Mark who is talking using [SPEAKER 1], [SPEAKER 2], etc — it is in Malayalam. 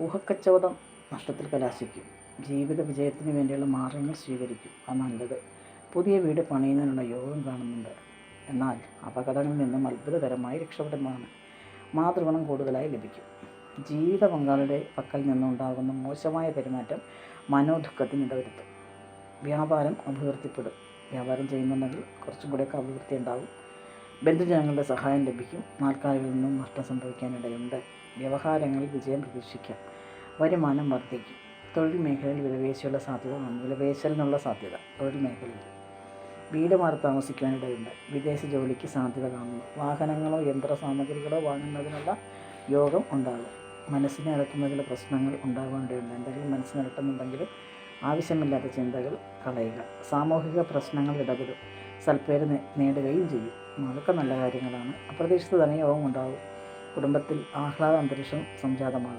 [SPEAKER 1] ഊഹക്കച്ചവടം നഷ്ടത്തിൽ കലാശിക്കും. ജീവിത വിജയത്തിന് വേണ്ടിയുള്ള മാർഗങ്ങൾ സ്വീകരിക്കും. അത് നല്ലത്. പുതിയ വീട് പണിയുന്നതിനുള്ള യോഗം കാണുന്നുണ്ട്. എന്നാൽ അപകടങ്ങളിൽ നിന്നും അത്ഭുതകരമായി രക്ഷപ്പെടുന്നതാണ്. മാതൃഗുണം കൂടുതലായി ലഭിക്കും. ജീവിത പങ്കാളിയുടെ പക്കൽ നിന്നുണ്ടാകുന്ന മോശമായ പെരുമാറ്റം മനോദുഃഖത്തിന് ഇടവരുത്തും. വ്യാപാരം അഭിവൃദ്ധിപ്പെടും. വ്യാപാരം ചെയ്യുന്നുണ്ടെങ്കിൽ കുറച്ചും കൂടെയൊക്കെ അഭിവൃദ്ധി ഉണ്ടാകും. ബന്ധുജനങ്ങളുടെ സഹായം ലഭിക്കും. നാൽക്കാലികളിൽ നിന്നും നഷ്ടം സംഭവിക്കാനിടയുണ്ട്. വ്യവഹാരങ്ങളിൽ വിജയം പ്രതീക്ഷിക്കാം. വരുമാനം വർദ്ധിക്കും. തൊഴിൽ മേഖലയിൽ വിലപേശലിനുള്ള സാധ്യത തൊഴിൽ മേഖലയിൽ. വീട് മാറി താമസിക്കുവാനിടയുണ്ട്. വിദേശ ജോലിക്ക് സാധ്യത കാണുന്നു. വാഹനങ്ങളോ യന്ത്ര സാമഗ്രികളോ വാങ്ങുന്നതിനുള്ള യോഗം ഉണ്ടാകും. മനസ്സിനെ അലട്ടുന്ന ചില പ്രശ്നങ്ങൾ ഉണ്ടാകാനിടയുണ്ട്. എന്തെങ്കിലും മനസ്സിനലട്ടുന്നുണ്ടെങ്കിൽ ആവശ്യമില്ലാത്ത ചിന്തകൾ കളയുക. സാമൂഹിക പ്രശ്നങ്ങൾ ഇടപെടും. സൽപ്പേര് നേടുകയും ചെയ്യും. അതൊക്കെ നല്ല കാര്യങ്ങളാണ്. അപ്രതീക്ഷിത ധനയോഗം ഉണ്ടാകും. കുടുംബത്തിൽ ആഹ്ലാദ അന്തരീക്ഷം സംജാതമാകും.